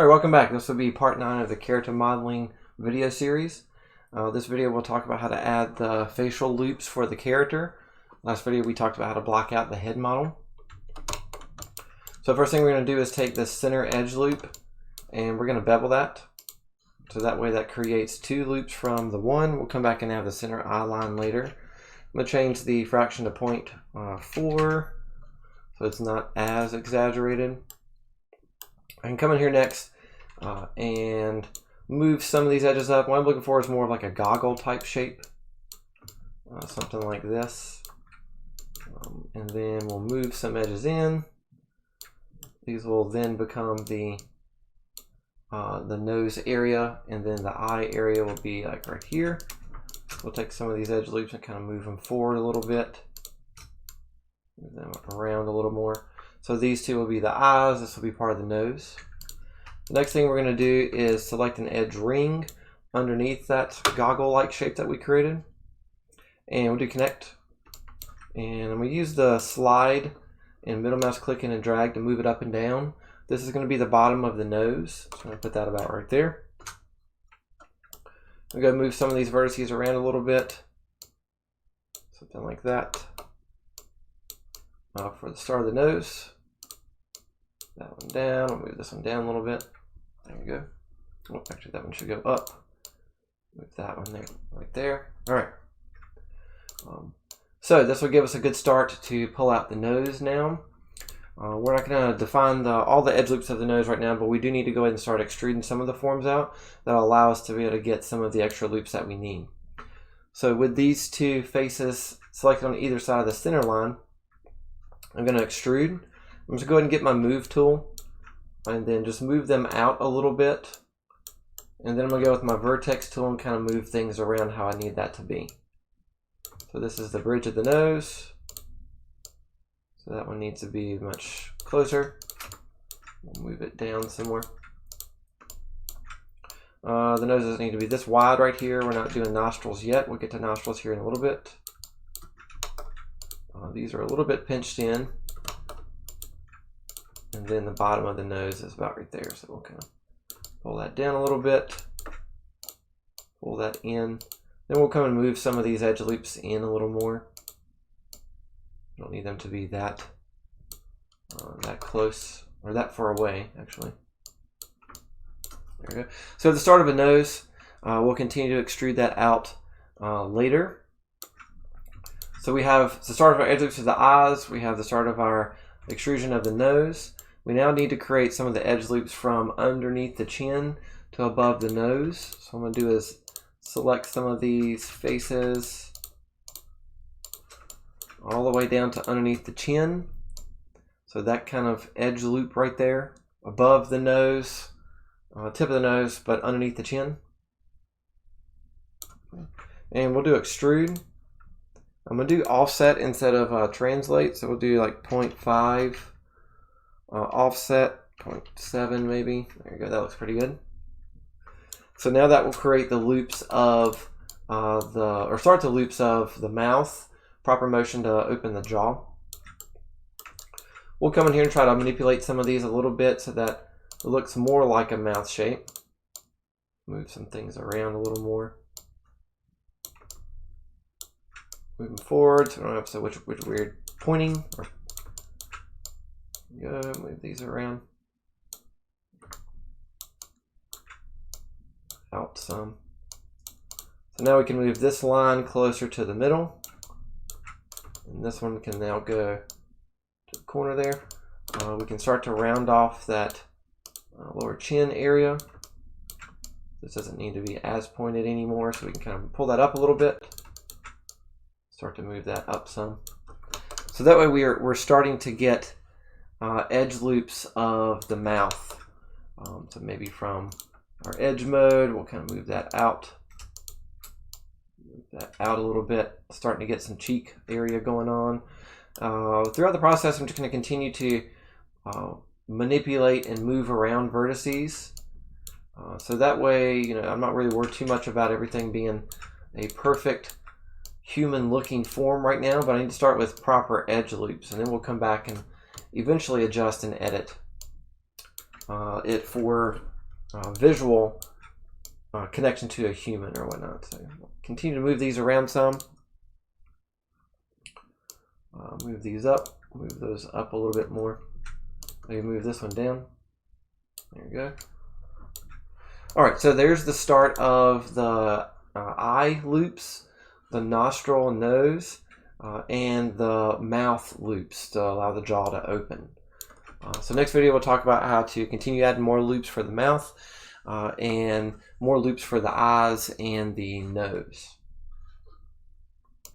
Alright, welcome back. This will be part 9 of the character modeling video series. This video we'll talk about how to add the facial loops for the character. Last video we talked about how to block out the head model. So first thing we're going to do is take this center edge loop and we're going to bevel that. So that way that creates 2 loops from the one. We'll come back and have the center eye line later. I'm going to change the fraction to 0.4 so it's not as exaggerated. I can come in here next and move some of these edges up. What I'm looking for is more of like a goggle type shape, something like this. And then we'll move some edges in. These will then become the nose area, and then the eye area will be like right here. We'll take some of these edge loops and kind of move them forward a little bit, move them around a little more. So these two will be the eyes, this will be part of the nose. The next thing we're going to do is select an edge ring underneath that goggle-like shape that we created. And we'll do connect. And I'm going to use the slide and middle mouse click in and drag to move it up and down. This is going to be the bottom of the nose. So I'm going to put that about right there. I'm going to move some of these vertices around a little bit. Something like that. For the start of the nose, that one down. I'll move this one down a little bit. There we go. Oh, actually, that one should go up. Move that one there, right there. All right. So this will give us a good start to pull out the nose now. We're not going to define all the edge loops of the nose right now, but we do need to go ahead and start extruding some of the forms out that will allow us to be able to get some of the extra loops that we need. So with these 2 faces selected on either side of the center line, I'm going to extrude. I'm just going to go ahead and get my move tool and then just move them out a little bit. And then I'm going to go with my vertex tool and kind of move things around how I need that to be. So this is the bridge of the nose. So that one needs to be much closer. We'll move it down somewhere. The nose doesn't need to be this wide right here. We're not doing nostrils yet. We'll get to nostrils here in a little bit. These are a little bit pinched in, and then the bottom of the nose is about right there, so we'll kind of pull that down a little bit, pull that in. Then we'll come and move some of these edge loops in a little more. You don't need them to be that close, or that far away, actually. There we go. So at the start of a nose, we'll continue to extrude that out later. So we have the start of our edge loops of the eyes, we have the start of our extrusion of the nose. We now need to create some of the edge loops from underneath the chin to above the nose. So what I'm going to do is select some of these faces all the way down to underneath the chin. So that kind of edge loop right there, above the nose, tip of the nose, but underneath the chin. And we'll do extrude. I'm going to do offset instead of translate, so we'll do like 0.5 offset, 0.7 maybe. There you go, that looks pretty good. So now that will create the loops of start the loops of the mouth, proper motion to open the jaw. We'll come in here and try to manipulate some of these a little bit so that it looks more like a mouth shape. Move some things around a little more. Moving forward, so I don't have so which weird pointing. Go, move these around. Out some. So now we can move this line closer to the middle. And this one can now go to the corner there. We can start to round off that lower chin area. This doesn't need to be as pointed anymore, so we can kind of pull that up a little bit. Start to move that up some. So that way we're starting to get edge loops of the mouth. So maybe from our edge mode, we'll kind of move that out. Move that out a little bit. Starting to get some cheek area going on. Throughout the process, I'm just going to continue to manipulate and move around vertices. So that way, I'm not really worried too much about everything being a perfect human looking form right now, but I need to start with proper edge loops, and then we'll come back and eventually adjust and edit it for visual connection to a human or whatnot. So continue to move these around some. Move these up, move those up a little bit more. Maybe move this one down. There you go. All right, so there's the start of the eye loops, the nostril and nose, and the mouth loops to allow the jaw to open. So next video we'll talk about how to continue adding more loops for the mouth and more loops for the eyes and the nose.